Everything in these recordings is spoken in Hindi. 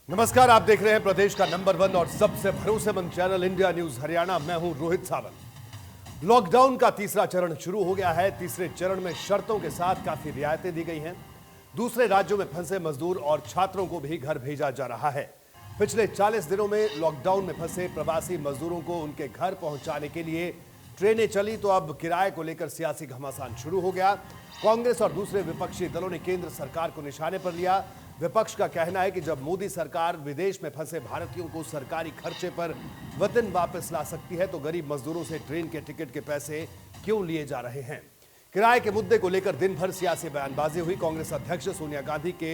नमस्कार, आप देख रहे हैं प्रदेश का नंबर 1 और सबसे भरोसेमंद चैनल इंडिया न्यूज हरियाणा। मैं हूं रोहित सावंत। लॉकडाउन का तीसरा चरण शुरू हो गया है। तीसरे चरण में शर्तों के साथ काफी रियायतें दी गई हैं। दूसरे राज्यों में फंसे मजदूर और छात्रों को भी घर भेजा जा रहा है। पिछले 40 दिनों में लॉकडाउन में फंसे प्रवासी मजदूरों को उनके घर पहुंचाने के लिए ट्रेनें चली, तो अब किराए को लेकर सियासी घमासान शुरू हो गया। कांग्रेस और दूसरे विपक्षी दलों ने केंद्र सरकार को निशाने पर लिया। विपक्ष का कहना है कि जब मोदी सरकार विदेश में फंसे भारतीयों को सरकारी खर्चे पर वतन वापस ला सकती है, तो गरीब मजदूरों से ट्रेन के टिकट के पैसे क्यों लिए जा रहे हैं। किराए के मुद्दे को लेकर दिन भर सियासी बयानबाजी हुई। कांग्रेस अध्यक्ष सोनिया गांधी के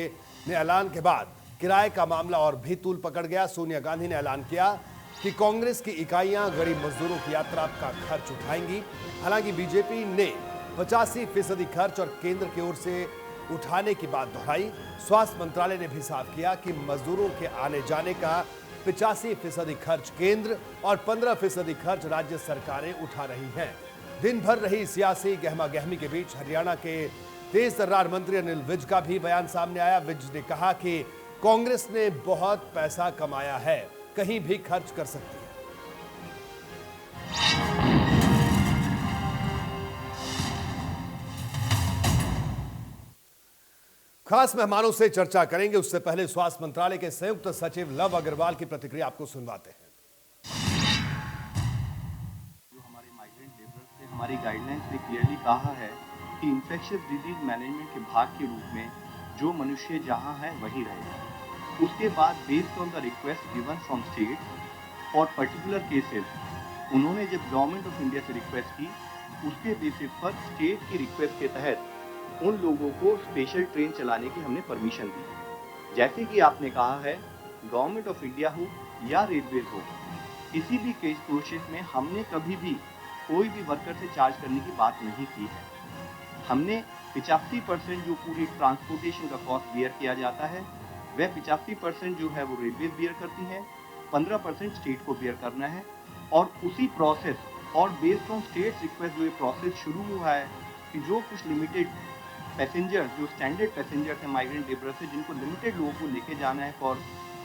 ऐलान के बाद किराए का मामला और भी तूल पकड़ गया। सोनिया गांधी ने ऐलान किया कि कांग्रेस की इकाइयां गरीब मजदूरों की यात्रा का खर्च उठाएंगी। हालांकि बीजेपी ने 85% खर्च और केंद्र की ओर से उठाने की बात दोहराई। स्वास्थ्य मंत्रालय ने भी साफ किया कि मजदूरों के आने जाने का 85% खर्च केंद्र और 15% खर्च राज्य सरकारें उठा रही हैं। दिन भर रही सियासी गहमा गहमी के बीच हरियाणा के तेज तर्रार मंत्री अनिल विज का भी बयान सामने आया। विज ने कहा कि कांग्रेस ने बहुत पैसा कमाया है, कहीं भी खर्च कर सकती है। खास मेहमानों से चर्चा करेंगे, उससे पहले स्वास्थ्य मंत्रालय के संयुक्त सचिव लव अग्रवाल की प्रतिक्रिया आपको सुनवाते हैं। जो हमारे माइग्रेंट लेबरर्स से हमारी गाइडलाइंस ने क्लियरली कहा है कि इंफेक्शियस डिजीज मैनेजमेंट के भाग के रूप में जो मनुष्य जहां है वहीं रहेगा। उसके बाद based on the request given from state और पर्टिकुलर केसेस उन्होंने जब गवर्नमेंट ऑफ इंडिया से रिक्वेस्ट की, उसके बेसिस पर स्टेट की रिक्वेस्ट के तहत उन लोगों को स्पेशल ट्रेन चलाने की हमने परमिशन दी। जैसे कि आपने कहा है, गवर्नमेंट ऑफ इंडिया हो या रेलवेज हो, किसी भी केस प्रोसेस में हमने कभी भी कोई भी वर्कर से चार्ज करने की बात नहीं की है। हमने 85% जो पूरी ट्रांसपोर्टेशन का कॉस्ट बियर किया जाता है, वह 85% जो है वो रेलवेज बियर करती हैं, 15% स्टेट को बियर करना है। और उसी प्रोसेस और बेस्ड ऑन स्टेट रिक्वेस्ट जो ये प्रोसेस शुरू हुआ है कि जो कुछ लिमिटेड पैसेंजर, जो स्टैंडर्ड पैसेंजर थे माइग्रेंट लेबर से, जिनको लिमिटेड लोगों को लेके जाना है for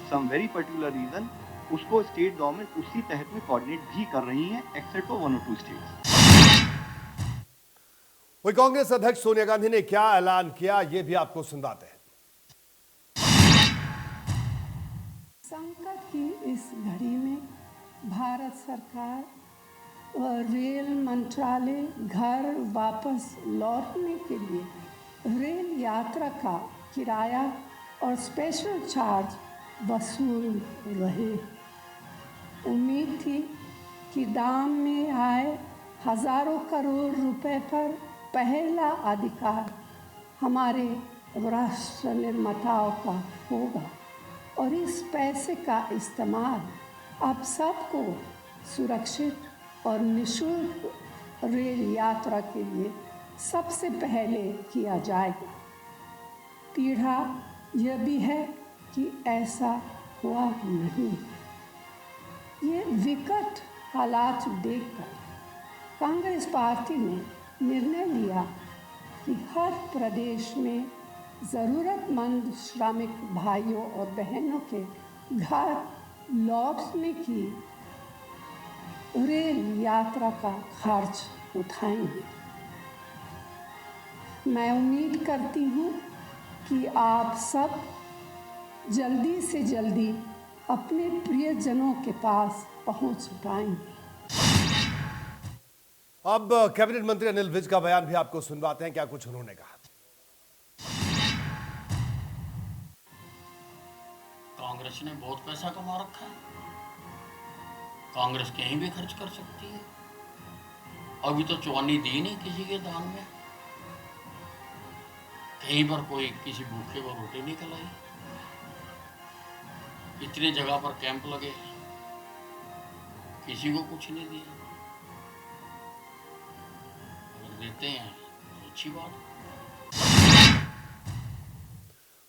some very particular reason, उसको स्टेट गवर्नमेंट उसी तहत में कोऑर्डिनेट भी कर रही है, एक्सेप्ट फॉर 1 और 2 स्टेट्स। वही कांग्रेस अध्यक्ष सोनिया गांधी ने क्या ऐलान किया, यह भी आपको सुनवाते हैं। संकट की इस घड़ी में भारत सरकार और रेल मंत्रालय घर वापस लौटने के लिए रेल यात्रा का किराया और स्पेशल चार्ज वसूल रहे। उम्मीद थी कि दाम में आए हजारों करोड़ रुपए पर पहला अधिकार हमारे राष्ट्र निर्माताओं का होगा और इस पैसे का इस्तेमाल अब सबको सुरक्षित और निःशुल्क रेल यात्रा के लिए सबसे पहले किया जाएगा। पीड़ा यह भी है कि ऐसा हुआ नहीं। ये विकट हालात देखकर कांग्रेस पार्टी ने निर्णय लिया कि हर प्रदेश में ज़रूरतमंद श्रमिक भाइयों और बहनों के घर लौटने की रेल यात्रा का खर्च उठाएंगे। मैं उम्मीद करती हूँ कि आप सब जल्दी से जल्दी अपने प्रियजनों के पास पहुँच पाएंगे। अब कैबिनेट मंत्री अनिल विज का बयान भी आपको सुनवाते हैं, क्या कुछ उन्होंने कहा। कांग्रेस ने बहुत पैसा कमा रखा है, कांग्रेस कहीं भी खर्च कर सकती है। अभी तो चौनी दी नहीं किसी के दान में, कहीं पर कोई किसी भूखे को रोटी नहीं खिलाई। इतनी जगह पर कैंप लगे, किसी को कुछ नहीं दिया। अगर देते हैं तो अच्छी बात है।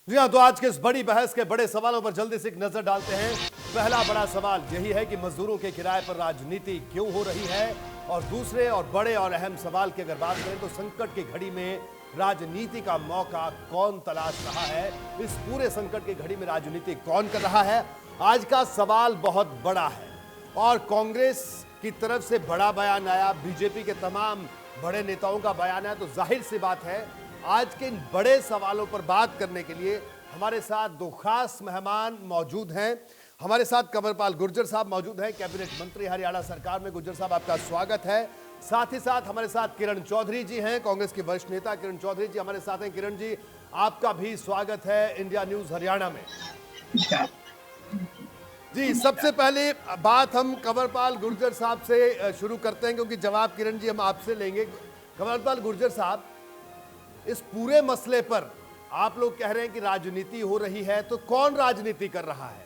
जी हाँ, तो आज के इस बड़ी बहस के बड़े सवालों पर जल्दी से एक नजर डालते हैं। पहला बड़ा सवाल यही है कि मजदूरों के किराए पर राजनीति क्यों हो रही है, और दूसरे और बड़े और अहम सवाल की अगर बात करें तो संकट की घड़ी में राजनीति का मौका कौन तलाश रहा है, इस पूरे संकट की घड़ी में राजनीति कौन कर रहा है, आज का सवाल बहुत बड़ा है। और कांग्रेस की तरफ से बड़ा बयान आया, बीजेपी के तमाम बड़े नेताओं का बयान आया, तो जाहिर सी बात है आज के इन बड़े सवालों पर बात करने के लिए हमारे साथ दो खास मेहमान मौजूद हैं। हमारे साथ कंवरपाल गुर्जर साहब मौजूद हैं, कैबिनेट मंत्री हरियाणा सरकार में। गुर्जर साहब, आपका स्वागत है। साथ ही साथ हमारे साथ किरण चौधरी जी हैं, कांग्रेस के वरिष्ठ नेता किरण चौधरी जी हमारे साथ हैं। किरण जी, आपका भी स्वागत है इंडिया न्यूज हरियाणा में। जी, सबसे पहले बात हम कंवरपाल गुर्जर साहब से शुरू करते हैं, क्योंकि जवाब किरण जी हम आपसे लेंगे। कंवरपाल गुर्जर साहब, इस पूरे मसले पर आप लोग कह रहे हैं कि राजनीति हो रही है, तो कौन राजनीति कर रहा है?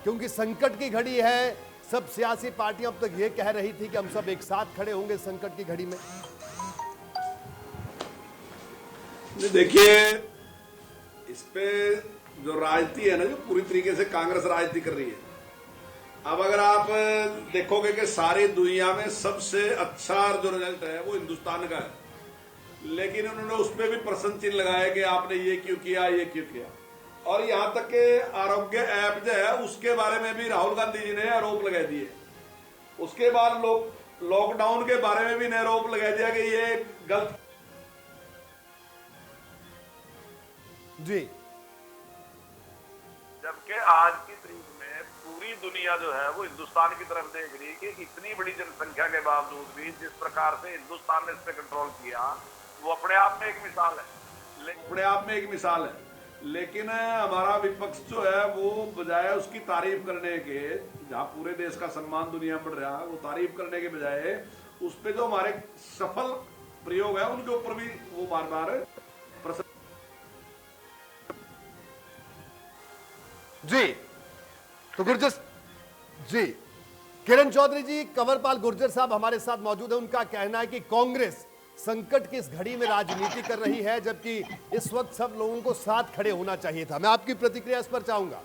क्योंकि संकट की घड़ी है, सब सियासी पार्टियां अब तक ये कह रही थी कि हम सब एक साथ खड़े होंगे संकट की घड़ी में। देखिए, इस पे जो राजनीति है ना, जो पूरी तरीके से कांग्रेस राजनीति कर रही है। अब अगर आप देखोगे कि सारी दुनिया में सबसे अच्छा जो रिजल्ट है वो हिंदुस्तान का है, लेकिन उन्होंने उस पर भी प्रश्न चिन्ह लगाया कि आपने ये क्यों किया, ये क्यों किया। और यहां तक कि आरोग्य ऐप जो है उसके बारे में भी राहुल गांधी जी ने आरोप लगा दिए। उसके बाद लॉकडाउन के बारे में भी ने आरोप लगा दिया कि ये गलत। जी, जबकि आज की तारीख में पूरी दुनिया जो है वो हिंदुस्तान की तरफ देख रही है कि इतनी बड़ी जनसंख्या के बावजूद भी जिस प्रकार से हिंदुस्तान ने इस पे कंट्रोल किया, वो अपने आप में एक मिसाल है। अपने आप में एक मिसाल है, लेकिन हमारा विपक्ष जो है वो बजाय उसकी तारीफ करने के, जहां पूरे देश का सम्मान दुनिया बढ़ रहा है, वो तारीफ करने के बजाय उस पे जो हमारे सफल प्रयोग है उनके ऊपर भी वो बार बार प्रश्न। जी, तो गुर्जर जी, किरण चौधरी जी, कंवरपाल गुर्जर साहब हमारे साथ मौजूद है। उनका कहना है कि कांग्रेस संकट की इस घड़ी में राजनीति कर रही है, जबकि इस वक्त सब लोगों को साथ खड़े होना चाहिए था। मैं आपकी प्रतिक्रिया इस पर चाहूंगा।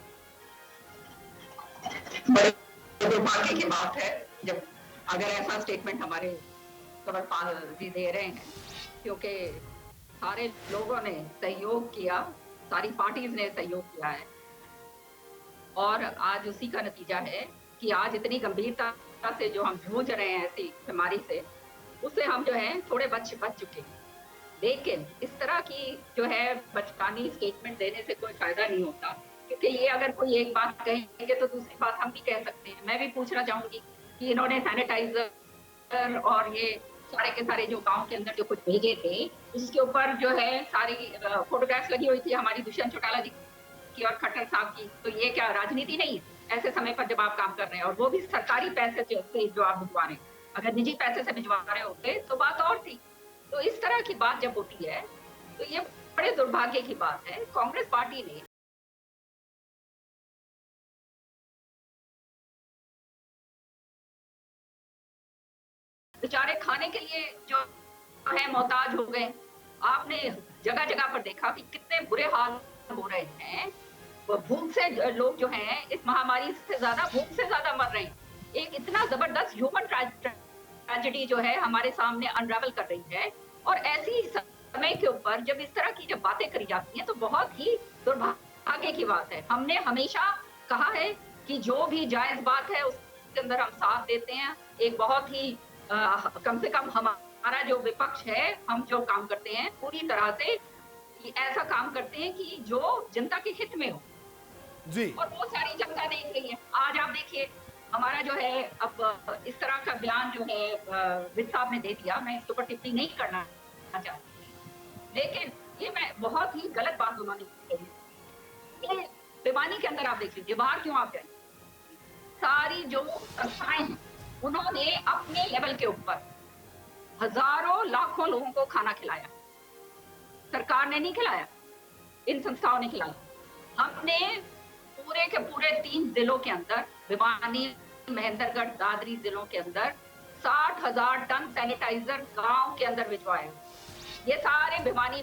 दुर्भाग्य की बात है जब अगर ऐसा स्टेटमेंट हमारे कंवरपाल जी दे रहे हैं, क्योंकि सारे लोगों ने सहयोग किया, सारी पार्टीज ने सहयोग किया है, और आज उसी का नतीजा है कि आज इतनी गंभीरता से जो हम जूझ रहे हैं ऐसी बीमारी से, उससे हम जो है थोड़े बच चुके हैं। लेकिन इस तरह की जो है बचकानी स्टेटमेंट देने से कोई फायदा नहीं होता, क्योंकि ये अगर कोई एक बात कहेंगे तो दूसरी बात हम भी कह सकते हैं। मैं भी पूछना चाहूंगी कि इन्होंने सैनिटाइजर और ये सारे के सारे जो गांव के अंदर जो कुछ भेजे थे, उसके ऊपर जो है सारी फोटोग्राफ्स लगी हुई थी हमारी दुष्यंत चौटाला जी की और खट्टर साहब की। तो ये क्या राजनीति नहीं है? ऐसे समय पर जब आप काम कर रहे हैं, और वो भी सरकारी पैसे से जो आप भिजवा रहे हैं, अगर निजी पैसे से भिजवा रहे होते तो बात और थी। तो इस तरह की बात जब होती है तो ये बड़े दुर्भाग्य की बात है। कांग्रेस पार्टी ने बेचारे खाने के लिए जो है मोहताज हो गए। आपने जगह जगह पर देखा कि कितने बुरे हाल हो रहे हैं। भूख से लोग जो हैं इस महामारी से ज्यादा भूख से ज्यादा मर रहे हैं। एक इतना जबरदस्त ह्यूमन ट्रेजेडी जो है हमारे सामने अनरावल कर रही है, और ऐसी समय के ऊपर जब इस तरह की जब बातें करी जाती हैं तो बहुत ही दुर्भाग्य की बात है। हमने हमेशा कहा है कि जो भी जायज बात है उसके अंदर हम साथ देते हैं। एक बहुत ही कम से कम हमारा जो विपक्ष है, हम जो काम करते हैं पूरी तरह से ऐसा काम करते हैं कि जो जनता के हित में हो जी। और वो सारी जनता देख रही है। आज आप देखिए हमारा जो है अब इस तरह का बयान जो है वित्त साहब ने दे दिया। मैं इसके ऊपर टिप्पणी नहीं करना चाहती, लेकिन ये मैं बहुत ही गलत बात उन्होंने कही। ये बेमानी के अंदर आप देख लीजिए, बाहर क्यों आप जाए, सारी जो संस्थाएं हैं उन्होंने अपने लेवल के ऊपर हजारों लाखों लोगों को खाना खिलाया। सरकार ने नहीं खिलाया, इन संस्थाओं ने खिलाया। हमने पूरे के पूरे 3 जिलों के अंदर, भिवानी, महेंद्रगढ़, दादरी जिलों के अंदर 60,000 टन सैनिटाइजर गांव के अंदर भिजवाए। ये सारे भिवानी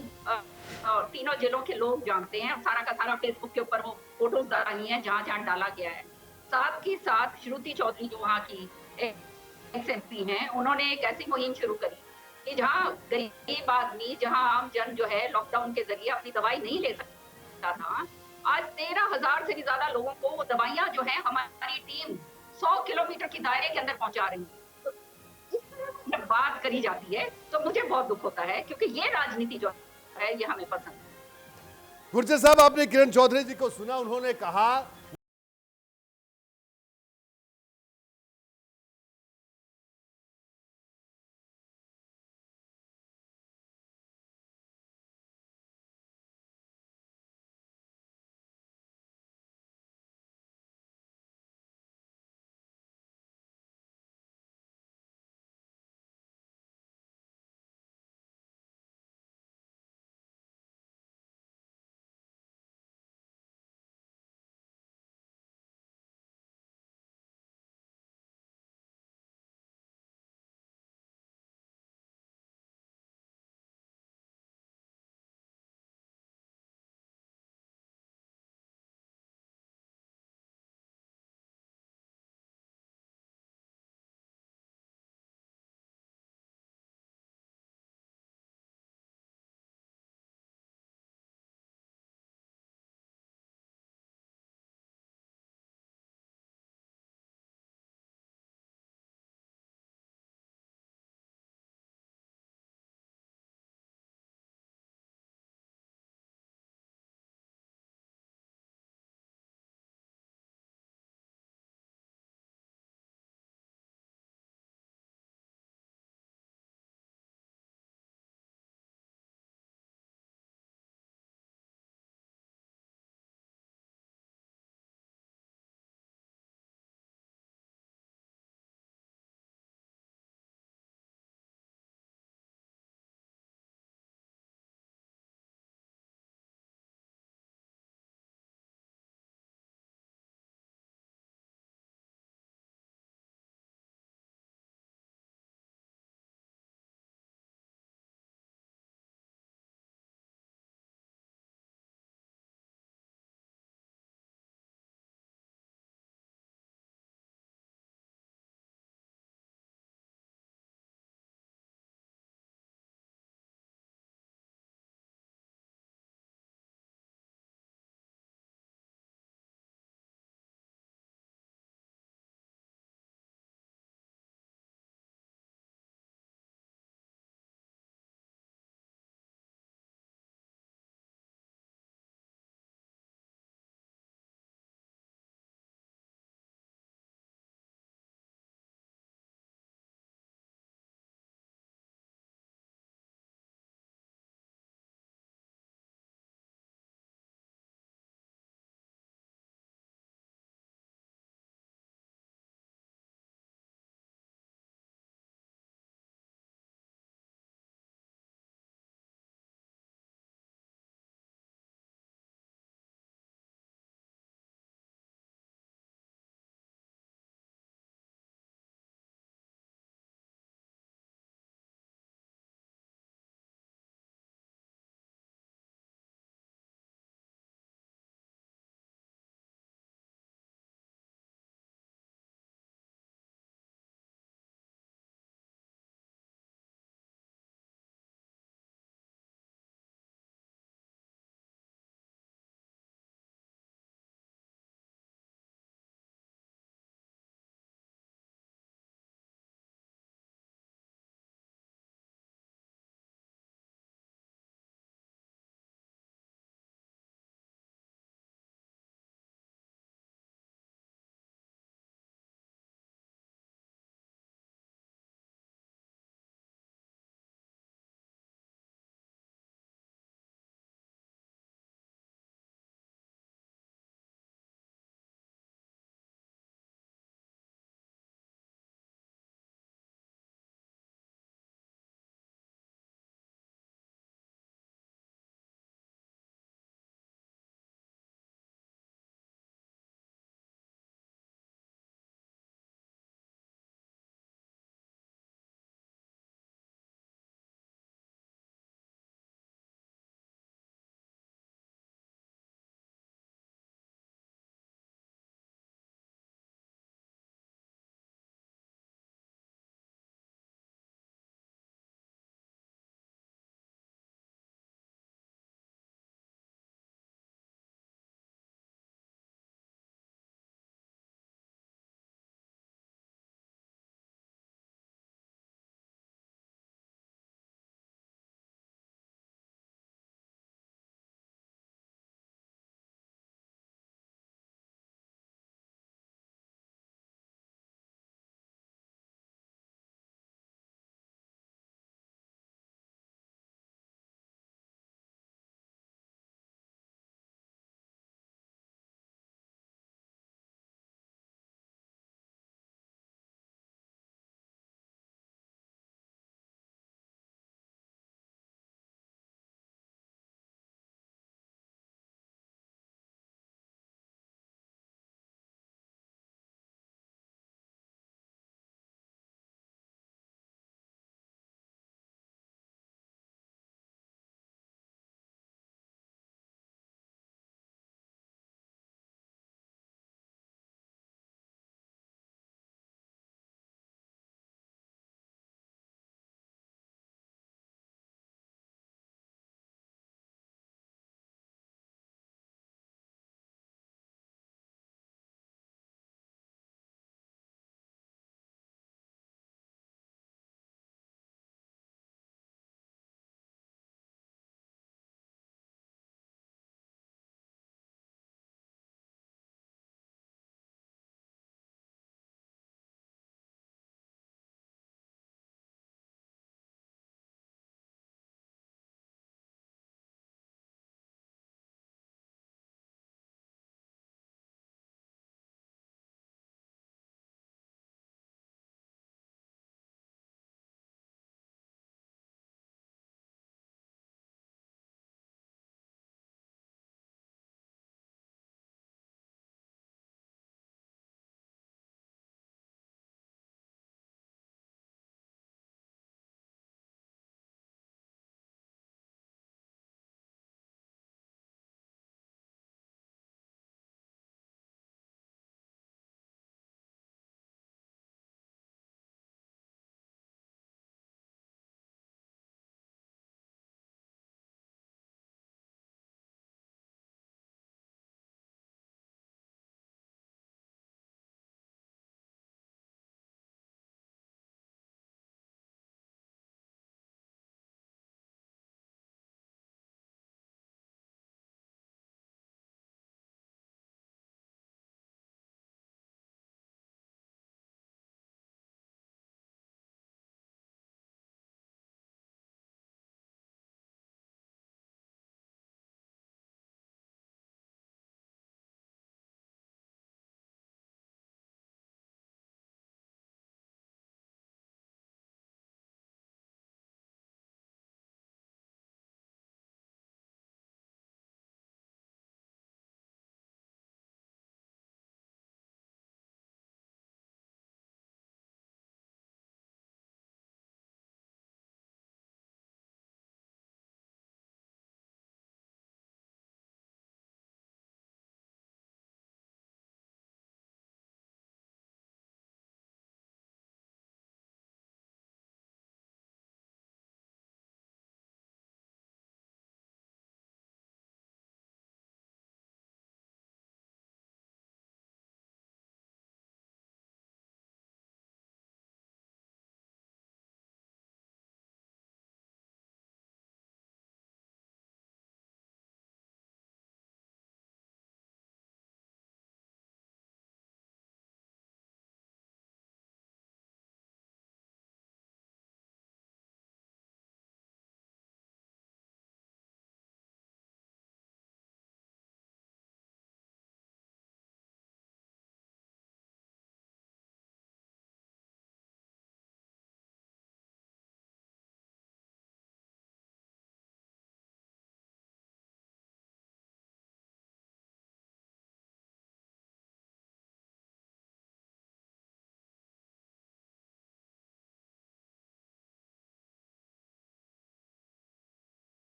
तीनों जिलों के लोग जानते हैं, और सारा का सारा फेसबुक के ऊपर वो फोटोज डाली हैं जहां जहां डाला गया है। साथ ही साथ श्रुति चौधरी जो वहाँ की एक्स MP हैं, उन्होंने एक ऐसी मुहिम शुरू करी कि जहाँ गरीब आदमी, जहाँ आम जन जो है लॉकडाउन के जरिए अपनी दवाई नहीं ले सकता था, आज 13,000 से भी ज्यादा लोगों को वो दवाइयां जो है हमारी टीम 100 किलोमीटर की दायरे के अंदर पहुंचा रही है। तो इस तरह की जब बात करी जाती है तो मुझे बहुत दुख होता है, क्योंकि ये राजनीति जो है ये हमें पसंद है। गुर्जर साहब, आपने किरण चौधरी जी को सुना, उन्होंने कहा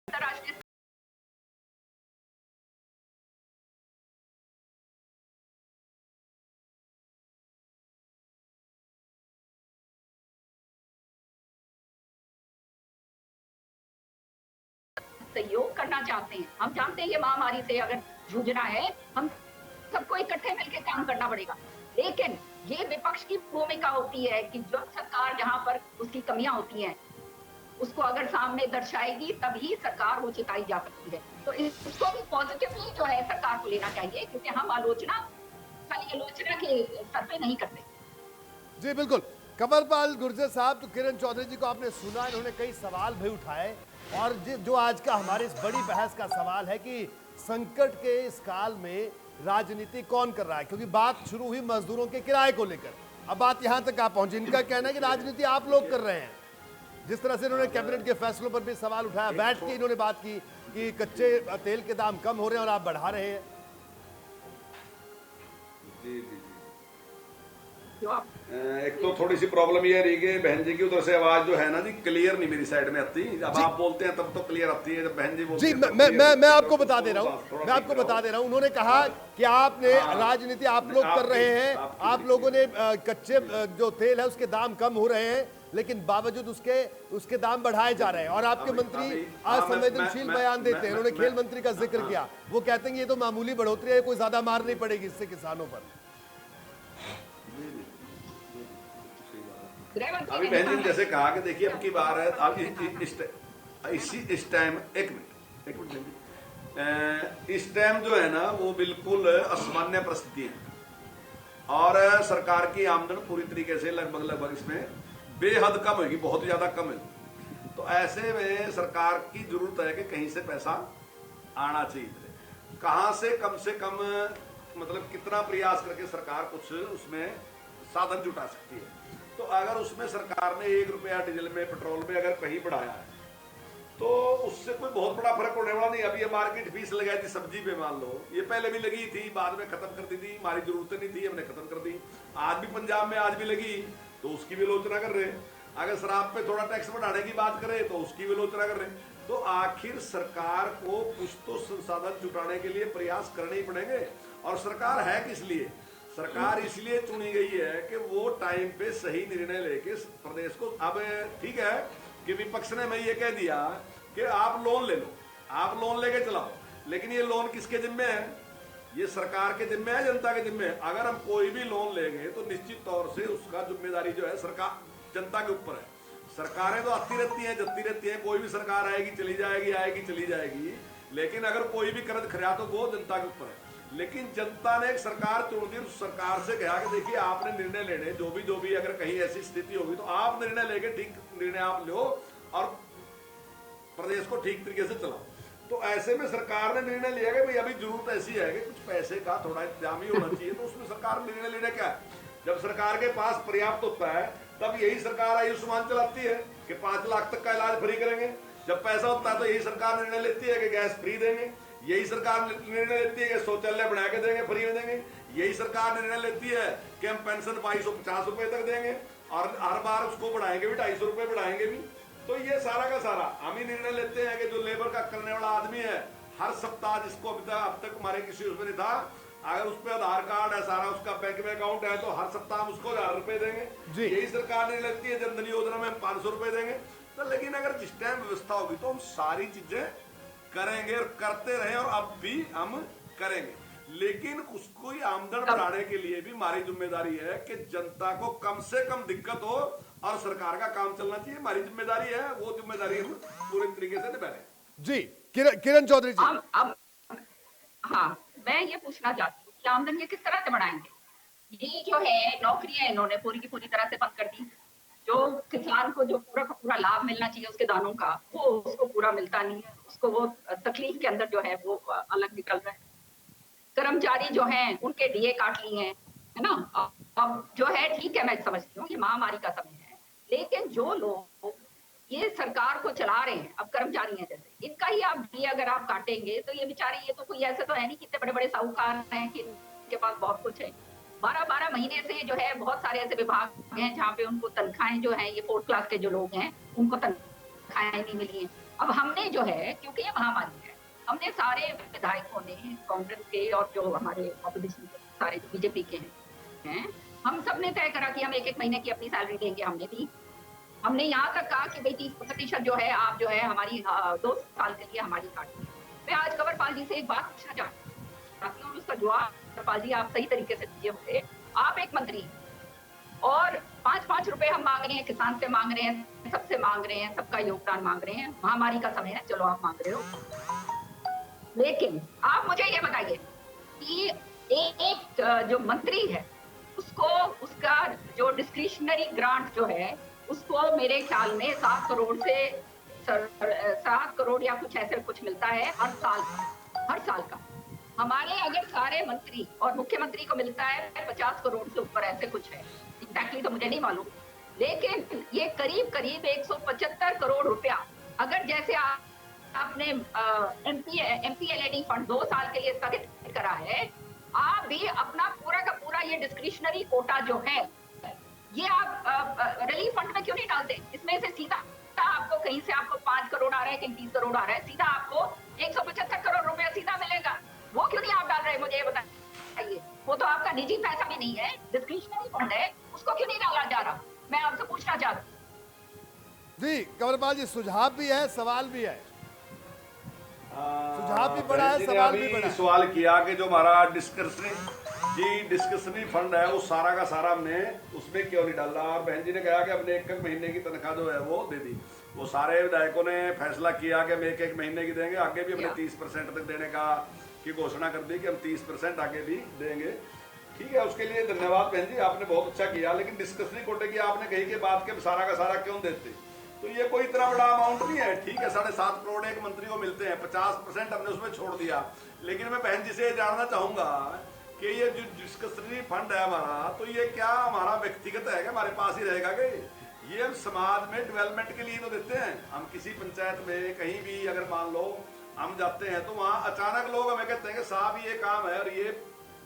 अंतर्राष्ट्रीय सहयोग करना चाहते हैं। हम जानते हैं ये महामारी से अगर जूझना है, हम सबको इकट्ठे मिलकर काम करना पड़ेगा। लेकिन ये विपक्ष की भूमिका होती है कि जब सरकार जहां पर उसकी कमियां होती हैं, उसको अगर सामने दर्शाएगी तभी सरकार वो चिताई जा सकती है। तो इसको भी पॉजिटिवली जो है सरकार को लेना चाहिए, क्योंकि हम आलोचना खाली आलोचना के स्तर पे नहीं करते। जी बिल्कुल। कंवरपाल गुर्जर साहब, तो किरण चौधरी जी को आपने सुना, इन्होंने कई सवाल भी उठाए, और जो आज का हमारे इस बड़ी बहस का सवाल है कि संकट के इस काल में राजनीति कौन कर रहा है, क्योंकि बात शुरू हुई मजदूरों के किराए को लेकर, अब बात यहां तक आ पहुंची। इनका कहना है कि राजनीति आप लोग कर रहे हैं। जिस तरह से इन्होंने कैबिनेट के फैसलों पर भी सवाल उठाया, बैठ के इन्होंने बात की कि कच्चे तेल के दाम कम हो रहे हैं और आप बढ़ा रहे हैं। जी जी जो आप एक तो थोड़ी सी प्रॉब्लम ये रही कि बहन जी की उधर से आवाज जो है ना जी क्लियर नहीं मेरी साइड में आती। जब आप बोलते हैं तब तो क्लियर आती है, जब बहन जी बोलती जी हैं तब मैं clear मैं आती मैं है। आपको बता दे रहा हूँ, थोड़ा मैं आपको ठीक बता रहो। दे रहा हूँ। उन्होंने कहा कि आपने हाँ। राजनीति आप लोग कर रहे हैं, आपकी आप लोगों ने कच्चे जो तेल है उसके दाम कम हो रहे हैं, लेकिन बावजूद उसके दाम बढ़ाए जा रहे हैं। और आपके मंत्री असंवेदनशील बयान देते हैं। उन्होंने खेल मंत्री का जिक्र किया, वो कहते हैं कि ये तो मामूली बढ़ोतरी है, कोई ज्यादा मार नहीं पड़ेगी इससे किसानों पर। अभी बहन जी ने जैसे कहा कि देखिए अब की बार है, अब इस टाइम एक मिनट बहन जी, इस टाइम जो है ना वो बिल्कुल असामान्य परिस्थिति है और सरकार की आमदन पूरी तरीके से लगभग इसमें बेहद कम होगी, बहुत ज्यादा कम है। तो ऐसे में सरकार की जरूरत है कि कहीं से पैसा आना चाहिए। कहां से कम मतलब कितना प्रयास करके सरकार कुछ उसमें साधन जुटा सकती है। तो अगर उसमें सरकार ने 1 रुपया डीजल में पेट्रोल में अगर कहीं बढ़ाया है तो उससे कोई बहुत बड़ा फर्क होने वाला नहीं। अभी ये मार्केट फीस लगाई थी सब्जी पे, मान लो ये पहले भी लगी थी, बाद में खत्म कर दी थी, हमारी जरूरत नहीं थी, हमने खत्म कर दी। आज भी पंजाब में आज भी लगी तो उसकी भी आलोचना कर रहे। अगर शराब पे थोड़ा टैक्स बढ़ाने की बात करें तो उसकी भी आलोचना कर रहे। तो आखिर सरकार को कुछ तो संसाधन जुटाने के लिए प्रयास करने ही पड़ेंगे। और सरकार है किस लिए? सरकार इसलिए चुनी गई है कि वो टाइम पे सही निर्णय लेके प्रदेश को, अब ठीक है कि विपक्ष ने मैं ये कह दिया कि आप लोन ले लो, आप लोन लेके चलाओ, लेकिन ये लोन किसके जिम्मे है? ये सरकार के जिम्मे है, जनता के जिम्मे है। अगर हम कोई भी लोन लेंगे तो निश्चित तौर से उसका जिम्मेदारी जो है सरकार जनता के ऊपर है। सरकारें तो आती रहती हैं, जती रहती हैं, कोई भी सरकार आएगी चली जाएगी, आएगी चली जाएगी, लेकिन अगर कोई भी कर्ज खरा तो वो जनता के ऊपर है। लेकिन जनता ने एक सरकार चुन दी, उस सरकार से कहा कि देखिए आपने निर्णय लेने, जो भी अगर कहीं ऐसी स्थिति होगी तो आप निर्णय लेके ठीक निर्णय आप लो और प्रदेश को ठीक तरीके से चलाओ। तो ऐसे में सरकार ने निर्णय लिया कि भाई अभी जरूरत ऐसी है कि कुछ पैसे का थोड़ा इंतजाम ही होना चाहिए। तो उसमें सरकार निर्णय लेना क्या है? जब सरकार के पास पर्याप्त होता है तब यही सरकार आयुष्मान चलाती है कि 5 लाख तक का इलाज फ्री करेंगे। जब पैसा होता है तो यही सरकार निर्णय लेती है कि गैस फ्री देंगे। यही सरकार निर्णय लेती है कि शौचालय बना के देंगे, फ्री में देंगे। यही सरकार निर्णय लेती है कि हम पेंशन 2250 रुपए तक देंगे और हर बार उसको बढ़ाएंगे भी, 250 रुपए बढ़ाएंगे भी। तो ये सारा का सारा हम ही निर्णय लेते हैं कि जो लेबर का करने वाला आदमी है हर सप्ताह, जिसको अब तक हमारे किसी उसमें नहीं था, अगर उस पर आधार कार्ड है, सारा उसका बैंक में अकाउंट है, तो हर सप्ताह हम उसको 1000 रुपए देंगे। यही सरकार निर्णय लेती है जनधन योजना में हम 500 रुपए देंगे। तो लेकिन अगर जिस टाइम व्यवस्था होगी तो हम सारी चीजें करेंगे और करते रहे और अब भी हम करेंगे। लेकिन उसको आमदन बढ़ाने के लिए भी हमारी जिम्मेदारी है कि जनता को कम से कम दिक्कत हो और सरकार का काम चलना चाहिए। हमारी जिम्मेदारी है, वो जिम्मेदारी हम पूरी तरीके से निभा रहे हैं। जी किरण चौधरी जी, अब हाँ, मैं ये पूछना चाहती हूँ कि आमदन ये किस तरह से बढ़ाएंगे? ये जो है नौकरियां इन्होंने पूरी की पूरी तरह से बंद कर दी। जो किसान को जो पूरा का पूरा लाभ मिलना चाहिए उसके दानों का, वो उसको पूरा मिलता नहीं है। उसको वो तकलीफ के अंदर जो है वो अलग निकल रहा है। कर्मचारी जो हैं उनके डीए काट लिए हैं, है ना। अब जो है ठीक है, मैं समझती हूँ ये महामारी का समय है, लेकिन जो लोग ये सरकार को चला रहे हैं, अब कर्मचारी हैं जैसे, इनका ही आप डीए अगर आप काटेंगे तो ये बेचारे, ये तो कोई ऐसे तो है नहीं कितने बड़े बड़े साहूकार हैं कि इनके पास बहुत कुछ है। 12-12 महीने से जो है बहुत सारे ऐसे विभाग हैं जहाँ पे उनको तनख्वाहें जो है, ये 4th क्लास के जो लोग हैं उनको तनख्वाहें तनख्वाहें नहीं मिली हैं। अब हमने जो है, क्योंकि ये महामारी है, हमने सारे विधायकों ने, कांग्रेस के और जो हमारे ऑपोजिशन के सारे जो बीजेपी के हैं, हम सब ने तय करा कि हम 1-1 महीने की अपनी सैलरी देंगे। हमने दी। हमने यहाँ तक कहा कि भाई 30% जो है आप जो है हमारी 2 साल के लिए हमारी काट। मैं आज कंवरपाल जी से एक बात पूछना चाहती हूँ और उसका जवाब कंवरपाल जी आप सही तरीके से दिए होंगे। आप एक मंत्री और 5-5 रुपए हम मांग रहे हैं, किसान से मांग रहे हैं, सबसे मांग रहे हैं, सबका योगदान मांग रहे हैं। महामारी का समय है, चलो आप मांग रहे हो, लेकिन आप मुझे ये बताइए कि एक जो मंत्री है उसको उसका जो डिस्क्रिशनरी ग्रांट जो है उसको मेरे ख्याल में 7 करोड़ या कुछ ऐसे कुछ मिलता है हर साल का। हमारे अगर सारे मंत्री और मुख्यमंत्री को मिलता है 50 करोड़ से ऊपर, ऐसे कुछ है, एग्जैक्टली तो मुझे नहीं मालूम, लेकिन ये करीब 175 करोड़ रुपया अगर जैसे आपने एमपीएलएडी फंड 2 साल के लिए स्थगित करा है, आप भी अपना पूरा का पूरा ये डिस्क्रिशनरी कोटा जो है ये आप रिलीफ फंड में क्यों नहीं डालते? इसमें से सीधा आपको कहीं से आपको 5 करोड़ आ रहा है, कहीं 30 करोड़ आ रहा है, सीधा आपको 175 करोड़ रुपया सीधा मिलेगा। वो क्यों नहीं आप डाल रहे? मुझे ये बताइए। वो तो आपका निजी पैसा भी नहीं है, डिस्क्रिशनरी फंड है, उसको क्यों नहीं डाला जा रहा? मैं आपसे पूछना चाहता हूँ। जी कंवरपाल जी, सुझाव भी है, सवाल भी है। सुझाव भी बड़ा है, सवाल भी बड़ा है। सवाल किया कि जो हमारा डिस्कशनरी फंड है वो सारा का सारा हमने उसमें क्यों नहीं डाला, और बहन जी ने कहा कि हमने 1-1 महीने की तनख्वाह जो है वो दे दी। वो सारे विधायकों ने फैसला किया कि हम 1-1 महीने की देंगे, आगे भी हमने 30% तक देने का की घोषणा कर दी कि हम 30% आगे भी देंगे। ठीक है, उसके लिए धन्यवाद बहन जी, आपने बहुत अच्छा किया। लेकिन डिस्कशनरी कोटे की आपने कही कि बात के सारा का सारा क्यों देते, तो ये कोई इतना बड़ा अमाउंट नहीं है। ठीक है, 7.5 करोड़ एक मंत्री को मिलते हैं, 50% हमने उसमें छोड़ दिया। लेकिन मैं बहन जी से जानना चाहूंगा कि ये जो डिस्कशनरी फंड है हमारा, तो ये क्या हमारा व्यक्तिगत है, हमारे पास ही रहेगा कि ये हम समाज में डेवलपमेंट के लिए तो देते हैं? हम किसी पंचायत में कहीं भी अगर मान लो हम जाते हैं तो वहां अचानक लोग हमें कहते हैं कि साहब ये काम है और ये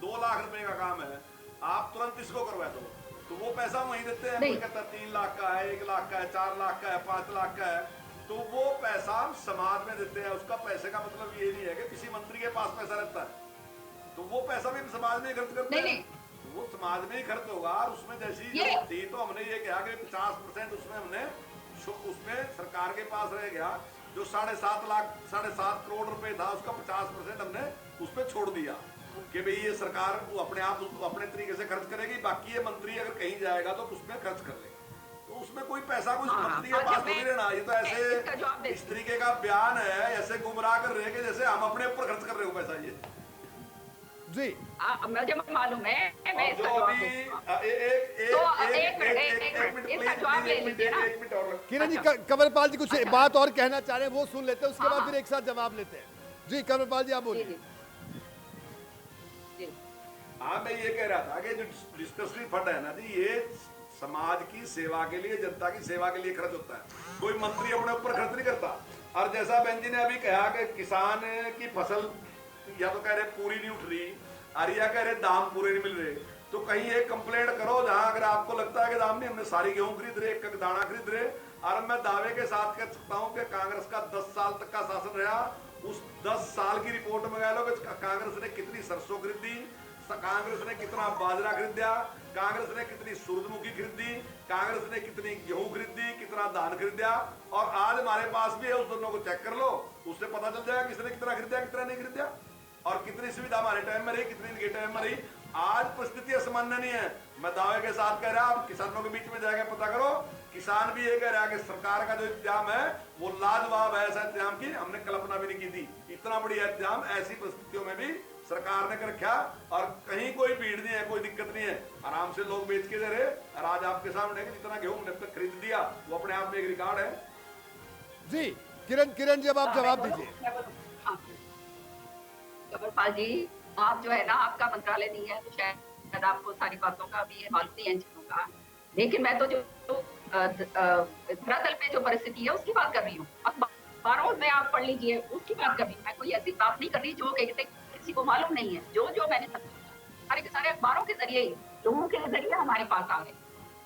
2 लाख रुपए का काम है, आप तुरंत इसको करवा दो, तो वो पैसा वहीं देते हैं। कोई कहता है 3 लाख का है, 1 लाख का है, 4 लाख का है, 5 लाख का है, तो वो पैसा हम समाज में देते हैं। उसका पैसे का मतलब ये नहीं है कि किसी मंत्री के पास पैसा रहता है, तो वो पैसा भी हम समाज में खर्च करते हैं, वो समाज में ही खर्च होगा। और उसमें जैसी थी तो हमने ये कहा कि 50% उसमें हमने उसमें सरकार के पास रह गया। जो 7.5 करोड़ रुपए था उसका 50% हमने उस पर छोड़ दिया कि भाई ये सरकार वो अपने आप अपने तरीके से खर्च करेगी, बाकी ये मंत्री अगर कहीं जाएगा तो उसमें खर्च कर लेगा। तो उसमें कोई पैसा कुछ मंत्री के पास नहीं रहना। ये तो ऐसे इस तरीके का बयान है, ऐसे गुमराह कर रहे हैं कि जैसे हम अपने ऊपर खर्च कर रहे हो पैसा। ये जी मुझे मालूम है। मैं जो अभी किरण जी, कंवरपाल जी कुछ बात और कहना चाह रहे हैं, वो सुन लेते हैं, उसके बाद फिर एक साथ जवाब लेते हैं। जी कंवरपाल जी, आप बोलिए। हाँ, मैं ये कह रहा था कि जो डिस्कशनरी फंड है ना जी, ये समाज की सेवा के लिए, जनता की सेवा के लिए खर्च होता है। कोई मंत्री अपने ऊपर खर्च नहीं करता। और जैसा बहन जी ने अभी कहा कि किसान की फसल या तो कह रहे पूरी नहीं उठ रही और या कह रहे दाम पूरे नहीं मिल रहे, तो कहीं एक कंप्लेंट करो जहां अगर आपको लगता है कि दाम नहीं, हमने सारी गेहूं खरीद रहे, एक दाना खरीद रहे। और मैं दावे के साथ कह सकता हूं कि कांग्रेस का 10 साल तक का शासन रहा, उस 10 साल की रिपोर्ट मंगा लो कि कांग्रेस ने कितनी सरसों खरीदी, कांग्रेस ने कितना बाजरा खरीदा, कांग्रेस ने कितनी सूरजमुखी खरीदी, कांग्रेस ने कितनी गेहूं खरीदी, कितना धान खरीदा। और आज हमारे पास भी है, उस दोनों को चेक कर लो, उससे पता चल जाएगा किसने कितना खरीदा, कितना नहीं खरीदा, और कितनी सुविधा हमारे टाइम में रही, कितनी इनके टाइम में रही। आज परिस्थितियां सामान्य नहीं है। मैं दावे के साथ कह रहा हूं, किसानों के बीच में जाकर पता करो, किसान भी ये कह रहा है कि सरकार का जो इंतजाम है वो लाजवाब है। ऐसा इंतजाम की हमने कल्पना भी नहीं की थी। इतना बढ़िया इंतजाम ऐसी परिस्थितियों में भी सरकार ने कर रखा, और कहीं कोई भीड़ नहीं है, कोई दिक्कत नहीं है, आराम से लोग बेच के दे रहे। और आज आपके सामने जितना गेहूं हमने तक खरीद दिया वो अपने आप में एक रिकॉर्ड है। जी किरण जी, अब आप जवाब दीजिए। कंवरपाल जी, आप जो है ना, आपका मंत्रालय नहीं है तो शायद आपको सारी बातों का भी मालूम नहीं है चीजों का। लेकिन मैं तो जो धरातल पे जो परिस्थिति है उसकी बात कर रही हूँ। अखबारों में आप पढ़ लीजिए, उसकी बात कर रही हूँ। मैं कोई ऐसी बात नहीं कर रही जो किसी को मालूम नहीं है। जो मैंने सारे के सारे अखबारों के जरिए, लोगों के जरिए हमारे पास आ गए।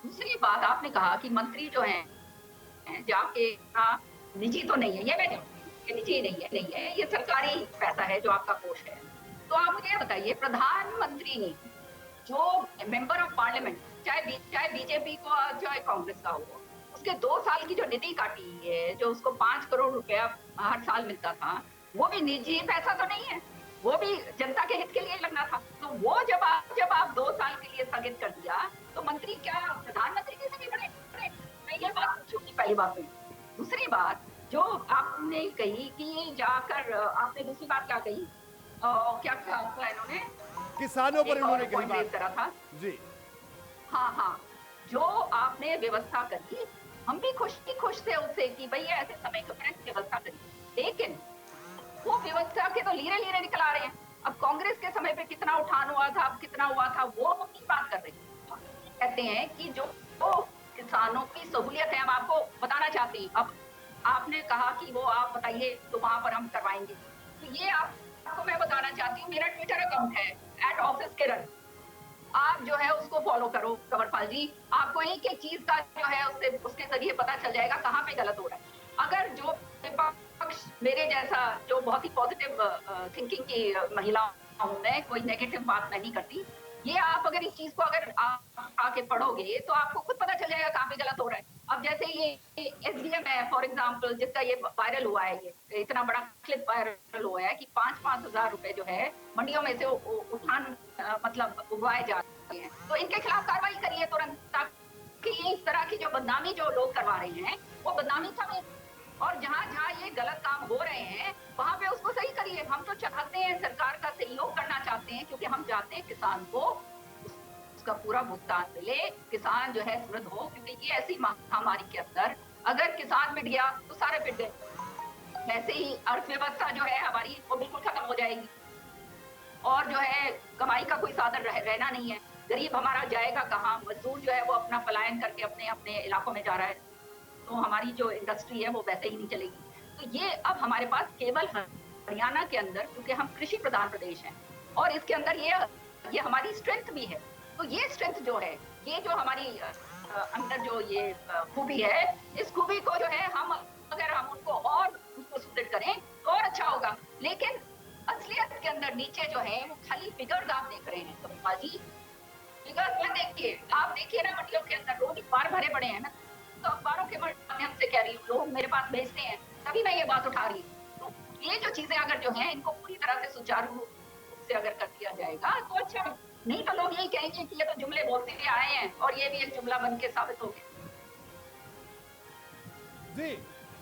दूसरी बात, आपने कहा कि मंत्री जो है जाके निजी तो नहीं है, ये मैं जानती हूँ, निजी नहीं है, ये सरकारी पैसा है जो आपका कोष है। तो आप मुझे बताइए, प्रधानमंत्री ने जो मेंबर ऑफ पार्लियामेंट, चाहे बीजेपी को चाहे कांग्रेस का हो, उसके 2 साल की जो निधि काटी है, जो उसको 5 करोड़ रुपया हर साल मिलता था, वो भी निजी पैसा तो नहीं है, वो भी जनता के हित के लिए लगना था। तो वो जब आप 2 साल के लिए स्थगित कर दिया, तो मंत्री क्या प्रधानमंत्री कैसे भी बने? मैं ये बात पूछूंगी, पहली बात। दूसरी बात जो आपने कही कि जाकर आपने दूसरी बात क्या कही, क्या कहा इन्होंने, किसानों पर इन्होंने कही बात करा था जी। हाँ, जो आपने व्यवस्था करी, हम भी खुश थे उससे कि भैया ऐसे समय को व्यवस्था करी, लेकिन वो व्यवस्था के तो लीरे निकल आ रहे हैं। अब कांग्रेस के समय पे कितना उठान हुआ था, अब कितना हुआ था, वो हम नहीं बात कर रहे हैं। कहते हैं कि जो किसानों की सहूलियत है, हम आपको बताना चाहते हैं। अब आपने कहा कि वो आप बताइए तो वहां पर हम करवाएंगे, तो ये आपको मैं बताना चाहती हूँ, मेरा ट्विटर अकाउंट है @officekiran, आप जो है उसको फॉलो करो कंवरपाल जी, आपको एक चीज का जो है उसके जरिए पता चल जाएगा कहाँ पे गलत हो रहा है। अगर जो विपक्ष मेरे जैसा जो बहुत ही पॉजिटिव थिंकिंग की महिला हूं मैं, कोई नेगेटिव बात नहीं करती, ये आप अगर इस चीज को अगर आप आके पढ़ोगे तो आपको खुद पता चल जाएगा कहाँ पे गलत हो रहा है। अब जैसे ये SDM है फॉर एग्जाम्पल, जिसका ये वायरल हुआ है, ये इतना बड़ा क्लिप वायरल हुआ है कि 5-5 हजार रुपए जो है मंडियों में से उठान मतलब उगवाए जाते हैं, तो इनके खिलाफ कार्रवाई करिए तुरंत, ताकि इस तरह की जो बदनामी जो लोग करवा रहे हैं वो बदनामी थमे, और जहाँ ये गलत काम हो रहे हैं वहां पे उसको सही करिए। हम तो चाहते हैं सरकार का सहयोग करना चाहते हैं, क्योंकि हम चाहते हैं किसान को उसका पूरा भुगतान मिले, किसान जो है समृद्ध हो, क्योंकि ये ऐसी महामारी के अंदर अगर किसान मिट गया तो सारे पिट गए, वैसे ही अर्थव्यवस्था जो है हमारी वो बिल्कुल खत्म हो जाएगी, और जो है कमाई का कोई साधन रहना नहीं है। गरीब हमारा जाएगा कहाँ, मजदूर जो है वो अपना पलायन करके अपने अपने इलाकों में जा रहा है, तो हमारी जो इंडस्ट्री है वो वैसे ही नहीं चलेगी। तो ये अब हमारे पास केवल हरियाणा के अंदर, क्योंकि हम कृषि प्रधान प्रदेश हैं और इसके अंदर ये हमारी स्ट्रेंथ भी है, तो ये स्ट्रेंथ जो है, ये जो हमारी अंदर जो ये खूबी है, इस खूबी को जो है हम अगर हम उनको और उसको सुदृढ़ करें तो और अच्छा होगा। लेकिन असलियत के अंदर नीचे जो है वो खाली फिगर्स आप देख रहे हैं कमल जी, फिगर्स में देखिए, आप देखिए ना मंडियों के अंदर रोज अखबार भरे पड़े हैं, ना तो अखबारों के माध्यम से कह रही हूँ, लोग मेरे पास भेजते हैं, तभी मैं ये बात उठा रही हूँ। तो ये जो चीजें अगर जो है इनको पूरी तरह से सुचारू रूप से अगर कर दिया जाएगा तो अच्छा, नहीं तो लोग यही कहेंगे कि ये तो जुमले बोलते हुए आए हैं और ये भी एक जुमला बन के साबित हो गया। जी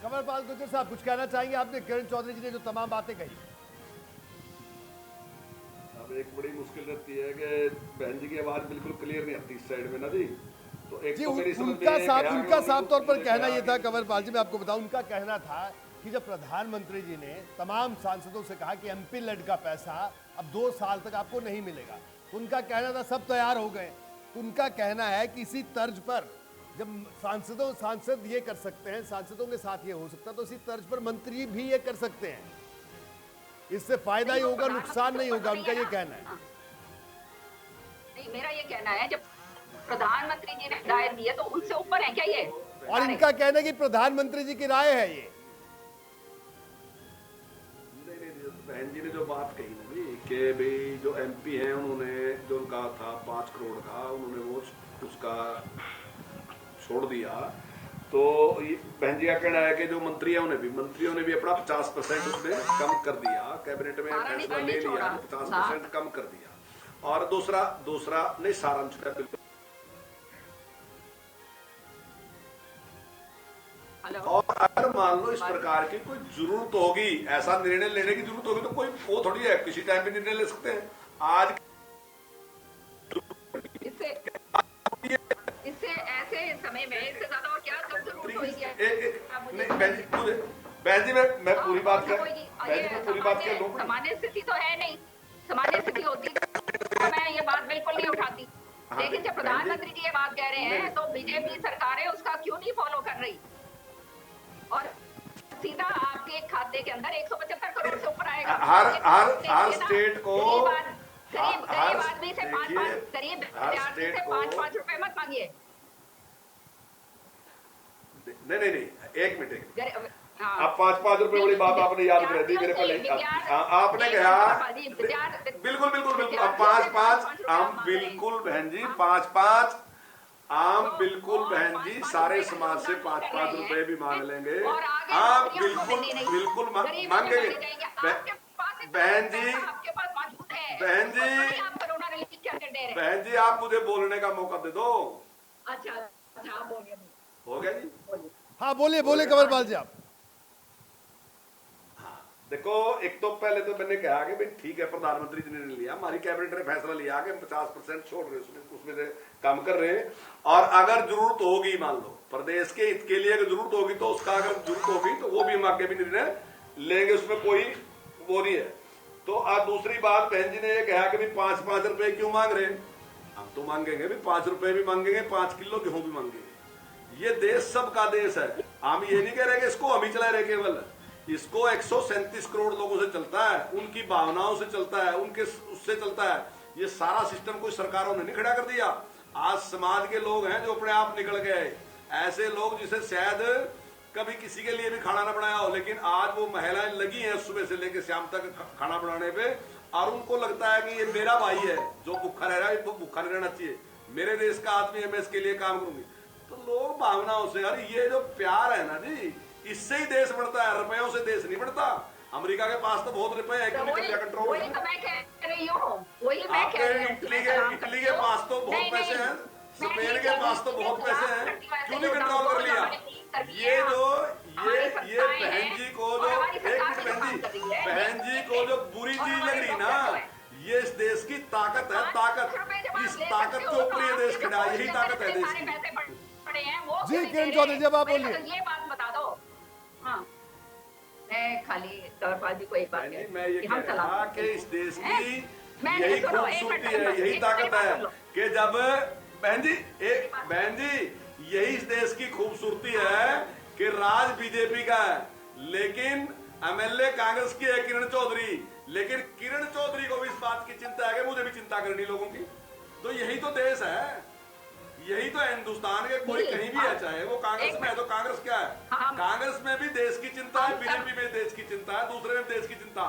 कंवरपाल गुर्जर साहब कुछ कहना चाहेंगे? आपने किरण चौधरी जी ने जो तमाम बातें कही, अब एक बड़ी मुश्किल रहती है कि बहन जी की आवाज बिल्कुल क्लियर नहीं आती इस साइड में ना जी, तो एक जी तो मेरी समझ में उनका साफ तौर पर कहना यह था, कंवरपाल जी मैं आपको बताऊं, उनका कहना था कि जब प्रधानमंत्री जी ने तमाम सांसदों से कहा कि MP लेड का पैसा अब 2 साल तक आपको नहीं मिलेगा, तो उनका कहना था सब तैयार हो गए। तो उनका कहना है कि इसी तर्ज पर जब सांसद ये कर सकते हैं, सांसदों के साथ ये हो सकता है, तो इसी तर्ज पर मंत्री भी ये कर सकते हैं, इससे फायदा ही होगा, नुकसान नहीं होगा, उनका ये कहना है। नहीं, मेरा ये कहना है जब प्रधानमंत्री जी ने राय दी है तो उनसे ऊपर है क्या ये? और इनका कहना है कि प्रधानमंत्री जी की राय है ये। नहीं, बहन जी ने जो बात कही ना भी कि भाई जो MP हैं उन्होंने जो उनका था 5 करोड़ का, उन्होंने वो उसका छोड़ दिया, तो ये बहन जी का कहना है कि जो मंत्रियों ने भी अपना 50% उसमें कम कर दिया, कैबिनेट में फैसला ले लिया, 50% कम कर दिया। और दूसरा नहीं, सारांश है बिल्कुल। और अगर मान लो इस प्रकार की कोई जरूरत होगी, ऐसा निर्णय लेने की जरूरत होगी, तो कोई वो थोड़ी है किसी टाइम भी निर्णय ले सकते हैं। आज इससे ऐसे समय में इससे ज्यादा और क्या जरूरत होगी? बहन जी मैं पूरी बात कर लूं। सामान्य स्थिति तो है नहीं, सामान्य स्थिति होती तो मैं ये बात बिल्कुल नहीं उठाती, लेकिन जब प्रधानमंत्री जी ये बात कह रहे हैं तो बीजेपी सरकारें उसका क्यों नहीं फॉलो कर रही, और सीधा आपके खाते के अंदर 175 करोड़ से ऊपर आएगा। हर स्टेट को गरीब आदमी से 5-5 रुपए मत मांगिए। नहीं, 1 मिनट। अब 5-5 रुपए वाली बात आपने याद करा दी मेरे पहले। आपने कहा बिल्कुल बिल्कुल बिल्कुल, अब 5-5 आम बिल्कुल बहन जी, 5-5 आम बिल्कुल बहन जी, सारे समाज से 5-5 रुपए भी मांग लेंगे। आप बिल्कुल बिल्कुल मांगेंगे बहन जी। बहन जी, बहन जी आप मुझे बोलने का मौका दे दो। अच्छा बोलिए। हो गया जी? हाँ बोलिए बोलिए कंवरपाल जी आप। देखो, एक तो पहले तो मैंने कहा कि भाई ठीक है, प्रधानमंत्री जी ने लिया, हमारी कैबिनेट ने फैसला लिया कि 50% छोड़ रहे उसमें से काम कर रहे हैं, और अगर जरूरत होगी, मान लो प्रदेश के हित के लिए अगर जरूरत होगी तो उसका अगर जरूरत होगी तो वो भी हम आगे भी निर्णय लेंगे, उसमें कोई वो नहीं है। तो आज दूसरी बात, बहन जी ने ये कहा कि भाई 5-5 रुपए क्यों मांग रहे हैं? हम तो मांगेंगे भी, 5 रुपए भी मांगेंगे, 5 किलो गेहूं भी मांगेंगे। ये देश सबका देश है। हम ये नहीं कह रहे कि इसको हम ही चला रहे केवल, इसको 137 करोड़ लोगों से चलता है, उनकी भावनाओं से चलता है, उनके उससे चलता है। ये सारा सिस्टम कोई सरकारों ने नहीं खड़ा कर दिया। आज समाज के लोग हैं जो अपने आप निकल गए, ऐसे लोग जिसे शायद कभी किसी के लिए भी खाना ना बनाया हो, लेकिन आज वो महिलाएं लगी हैं सुबह से लेकर शाम तक खाना बनाने पे, और उनको लगता है कि ये मेरा भाई है जो भूखा रह रहा है, वो भूखा नहीं रहना चाहिए, मेरे देश का आदमी है, मैं इसके लिए काम करूंगी। तो लोग भावनाओं से, अरे ये जो प्यार है ना जी, इससे ही देश बढ़ता है, रुपयों से देश नहीं बढ़ता। अमेरिका के पास तो बहुत रुपए है, क्यों नहीं कंट्रोल? वही तो मैं कह रही हूँ, वही मैं कह रही हूँ। इटली के पास तो बहुत पैसे हैं, स्पेन के पास तो बहुत पैसे हैं, क्यों नहीं कंट्रोल कर लिया? ये बहन जी को जो, एक मिनट बहन जी को जो बुरी चीज लग रही ना, ये इस देश की ताकत है, ताकत, इस ताकत के ऊपर ये देश खड़ा है, यही ताकत है देश की। जी किरण चौधरी जब आप बोलिए। ये बात बता दो। हाँ, मैं खाली कंवरपाल जी को एक बात मैं ये कह रहा कि इस देश की यही खूबसूरती है, यही ताकत है कि जब बहन जी यही इस देश की खूबसूरती है कि राज बीजेपी का है, लेकिन एमएलए कांग्रेस की है किरण चौधरी, लेकिन किरण चौधरी को भी इस बात की चिंता है कि मुझे भी चिंता करनी लोगों की। तो यही तो देश है, यही तो हिंदुस्तान के कोई कहीं भी है, चाहे वो कांग्रेस में है तो कांग्रेस क्या है, कांग्रेस में भी देश की चिंता है, बीजेपी में देश की चिंता है, दूसरे में देश की चिंता।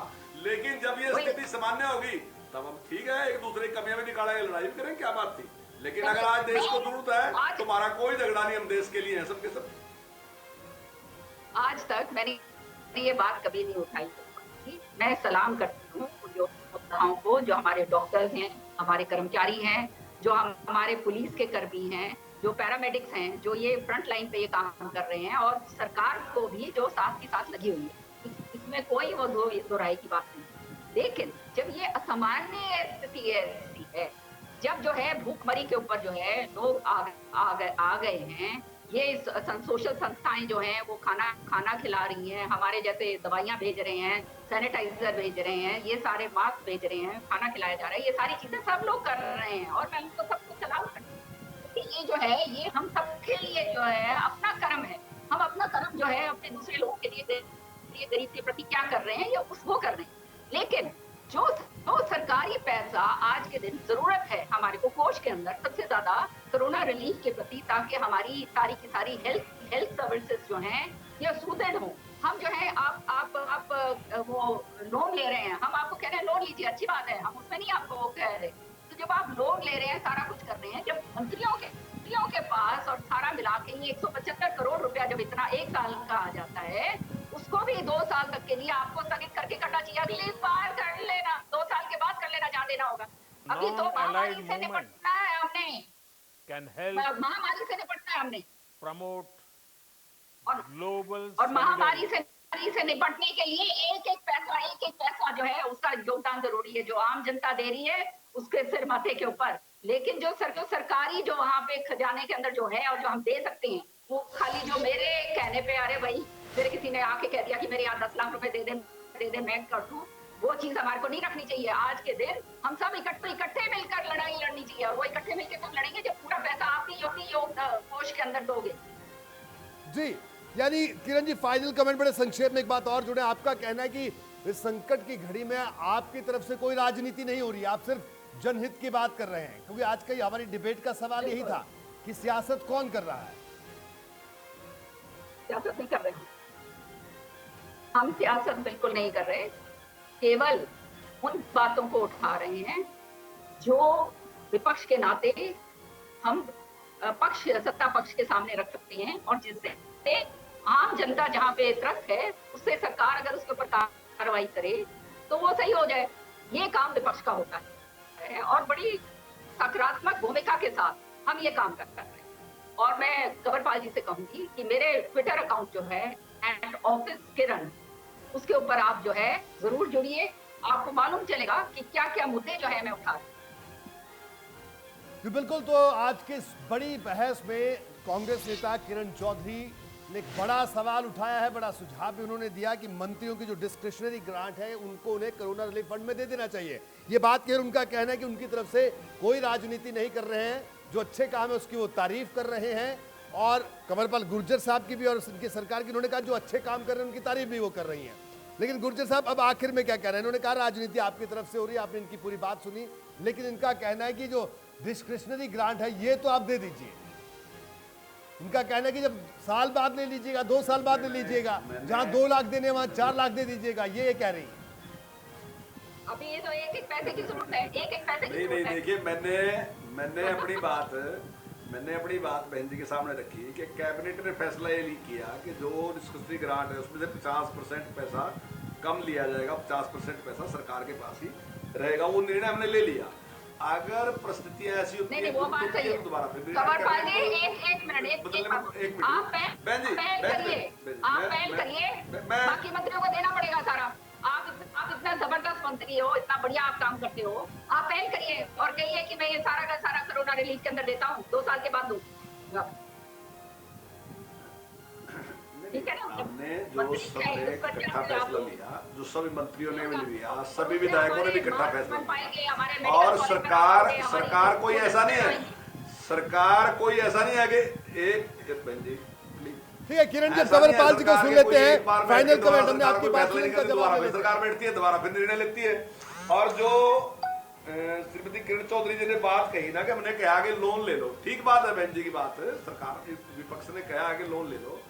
लेकिन जब ये स्थिति सामान्य होगी तब हम ठीक है, एक दूसरे की कमियां भी निकालेंगे, लड़ाई भी करेंगे, क्या बात थी। लेकिन अगर आज देश को जरूरत है तो हमारा कोई झगड़ा नहीं, हम देश के लिए हैं सबके सब। आज तक मैंने ये बात कभी नहीं उठाई। मैं सलाम करती हूँ जो योद्धाओं को, जो हमारे डॉक्टर्स हैं, हमारे कर्मचारी हैं, जो हमारे पुलिस के कर्मी हैं, जो पैरामेडिक्स हैं, जो ये फ्रंट लाइन पे ये काम कर रहे हैं, और सरकार को भी जो साथ के साथ लगी हुई है, इसमें कोई वो दो राय की बात नहीं। लेकिन जब ये असामान्य स्थिति है, जब जो है भूखमरी के ऊपर जो है लोग आ गए हैं, ये सोशल संस्थाएं जो हैं वो खाना खिला रही हैं, हमारे जैसे दवाइयां भेज रहे हैं, सैनिटाइजर भेज रहे हैं, ये सारे मास्क भेज रहे हैं, खाना खिलाया जा रहा है, ये सारी चीजें सब लोग कर रहे हैं, और मैं उनको सबको सलाम करती हूँ। ये जो है ये हम सबके लिए जो है अपना कर्म है, हम अपना कर्म जो है अपने दूसरे लोगों के लिए गरीब के प्रति क्या कर रहे हैं, ये उसको कर रहे हैं। लेकिन जो सरकारी पैसा आज के दिन जरूरत है हमारे को कोष के अंदर सबसे ज्यादा कोरोना रिलीफ के प्रति, ताकि हमारी सारी की सारी हेल्थ सर्विसेज जो हैं ये सुदृढ़ हो। हम जो है आप वो लोन ले रहे हैं, हम आपको कह रहे हैं लोन लीजिए, अच्छी बात है, हम उसमें नहीं आपको वो कह रहे। तो जब आप लोन ले रहे हैं, सारा कुछ कर रहे हैं, जब मंत्रियों के पास और सारा मिला के 175 करोड़ रुपया जब इतना एक साल का आ जाता है, उसको भी 2 साल तक के लिए आपको स्थगित करके करना चाहिए। अगली बार कर लेना, 2 साल के बाद कर लेना, जहाँ देना होगा। अभी तो महामारी से निपटना है हमने, महामारी से निपटना है हमने, प्रमोट और महामारी से निपटने के लिए एक एक पैसा जो है उसका योगदान जरूरी है, जो आम जनता दे रही है उसके सिर माथे के ऊपर। लेकिन जो सरकारी जो वहाँ पे खजाने के अंदर जो है और जो हम दे सकते हैं, वो खाली जो मेरे कहने पे, अरे भाई मेरे किसी ने आके कह दिया कि मेरे यहाँ 10 लाख रुपए दे दे मैं कर दूं, वो चीज हमारे को नहीं रखनी चाहिए। आज के दिन हम सब इकट्ठे मिलकर लड़ाई लड़नी चाहिए, और वो इकट्ठे मिलकर तब लड़ेंगे जब पूरा पैसा आप ही कोष के अंदर दोगे। जी, यानी किरण जी फाइनल कमेंट बड़े संक्षेप में एक बात और जुड़े, आपका कहना है कि इस संकट की घड़ी में आपकी तरफ से कोई राजनीति नहीं हो रही, आप सिर्फ जनहित की बात कर रहे हैं, क्योंकि आज का हमारी डिबेट का सवाल यही था कि सियासत कौन कर रहा है। सियासत नहीं कर रहे हैं, हम सियासत बिल्कुल नहीं कर रहे, केवल उन बातों को उठा रहे हैं जो विपक्ष के नाते हम सत्ता पक्ष के सामने रख सकते हैं, और जिससे आम जनता जहां पे त्रस्त है उससे सरकार अगर उसके ऊपर कार्रवाई करे तो वो सही हो जाए। ये काम विपक्ष का होता है और बड़ी सकारात्मक भूमिका के साथ हम ये काम कर रहे हैं। और मैं कंवरपाल जी से कहूंगी कि मेरे ट्विटर अकाउंट जो है @officekiran, उसके ऊपर आप जो है जरूर जुड़िए, आपको मालूम चलेगा कि क्या क्या मुद्दे जो है मैं उठा रही हूं। बिल्कुल, तो आज की इस बड़ी बहस में कांग्रेस नेता किरण चौधरी ने एक बड़ा सवाल उठाया है, बड़ा सुझाव भी उन्होंने दिया कि मंत्रियों की जो डिस्क्रिशनरी ग्रांट है उनको उन्हें कोरोना रिलीफ फंड में दे देना चाहिए। ये बात कह, उनका कहना है कि उनकी तरफ से कोई राजनीति नहीं कर रहे हैं, जो अच्छे काम है उसकी वो तारीफ कर रहे हैं। और कंवरपाल गुर्जर साहब की भी और उनकी सरकार की, उन्होंने कहा जो अच्छे काम कर रहे हैं उनकी तारीफ भी वो कर रही हैं। लेकिन गुर्जर साहब अब आखिर में क्या कह रहे हैं? इन्होंने कहा राजनीति आपकी तरफ से हो रही है, आपने इनकी पूरी बात सुनी, लेकिन इनका कहना है कि जो डिस्क्रिशनरी ग्रांट है ये तो आप दे दीजिए। इनका कहना है कि जब साल बाद ले लीजिएगा, 2 साल बाद ले लीजिएगा, जहां 2 लाख देने वहां 4 लाख दे दीजिएगा, ये कह रही है। अभी ये तो एक पैसे की जरूरत है, एक पैसे की नहीं, देखिए मैंने अपनी बात बहन जी के सामने रखी कि कैबिनेट ने फैसला ये किया कि जो डिस्क्रिशनरी ग्रांट है उसमें से 50% पैसा कम लिया जाएगा, 50% पैसा सरकार के पास ही रहेगा। वो निर्णय हमने ले लिया। अगर परिस्थितियां ऐसी होती है वो बात सही है। दोबारा फिर एक मिनट आप पहल करिए, बाकी मंत्रियों को देना पड़ेगा सारा। आप इतना जबरदस्त मंत्री हो, इतना बढ़िया आप काम करते हो, आप पहल करिए और कहिए कि मैं ये सारा का सारा कोरोना रिलीफ के अंदर देता हूँ, 2 साल के बाद दूंगा। ठीक है ना? हमने जो सबने इकट्ठा फैसला लिया, जो सभी मंत्रियों ने भी लिया, सभी विधायकों ने भी इकट्ठा फैसला लिया, और सरकार कोई ऐसा नहीं है, सरकार कोई ऐसा नहीं है कि एक बहन जी ठीक है किरण जी, कंवरपाल जी को सुन लेते हैं। फाइनल कमेंट हमने आपकी बात सुनी, इनका जवाब ले। सरकार बैठती है, दोबारा फिर निर्णय लेती है। और जो श्रीमती किरण चौधरी जी ने बात कही ना कि हमने कहा कि लोन ले लो, ठीक बात है बहन जी की बात है, सरकार विपक्ष ने कहा कि लोन ले लो,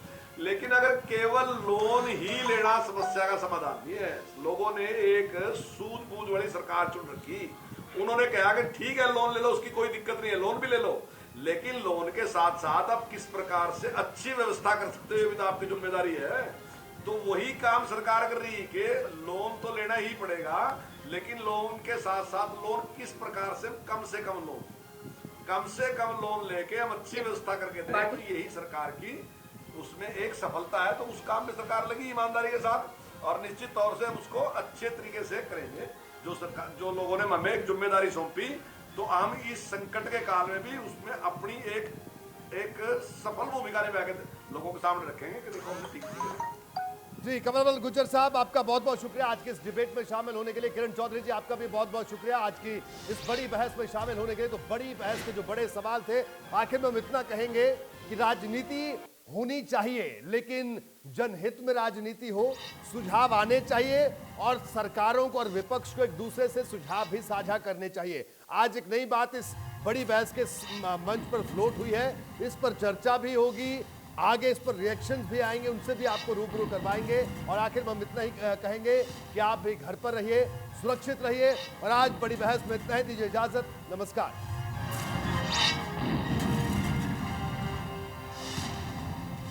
लेकिन अगर केवल लोन ही लेना समस्या का समाधान नहीं है। लोगों ने एक सूझबूझ वाली सरकार चुन रखी, उन्होंने कहा कि ठीक है लोन ले लो, उसकी कोई दिक्कत नहीं है, लोन भी ले लो, लेकिन लोन के साथ साथ आप किस प्रकार से अच्छी व्यवस्था कर सकते हो भी तो आपकी जिम्मेदारी है। तो वही काम सरकार कर रही है कि लोन तो लेना ही पड़ेगा, लेकिन लोन के साथ साथ लोन किस प्रकार से कम लोन लेके हम अच्छी व्यवस्था करके दें, तो यही सरकार की उसमें एक सफलता है। तो उस काम में सरकार लगी ईमानदारी के साथ, और निश्चित तौर से हम उसको अच्छे तरीके से करेंगे। जो लोगों ने हमें एक जिम्मेदारी सौंपी, तो हम इस संकट के काल में भी उसमें अपनी एक सफल भूमिका निभा के लोगों के सामने रखेंगे कि देखो हम ठीक है। जी कंवरपाल गुर्जर साहब, आपका बहुत बहुत शुक्रिया आज के इस डिबेट में शामिल होने के लिए। किरण चौधरी जी, आपका भी बहुत बहुत शुक्रिया आज की इस बड़ी बहस में शामिल होने के लिए। तो बड़ी बहस के जो बड़े सवाल थे, आखिर में हम इतना कहेंगे कि राजनीति होनी चाहिए, लेकिन जनहित में राजनीति हो, सुझाव आने चाहिए, और सरकारों को और विपक्ष को एक दूसरे से सुझाव भी साझा करने चाहिए। आज एक नई बात इस बड़ी बहस के मंच पर फ्लोट हुई है, इस पर चर्चा भी होगी, आगे इस पर रिएक्शंस भी आएंगे, उनसे भी आपको रूबरू करवाएंगे। और आखिर में हम इतना ही कहेंगे कि आप भी घर पर रहिए, सुरक्षित रहिए। और आज बड़ी बहस में इतना ही, दीजिए इजाजत, नमस्कार।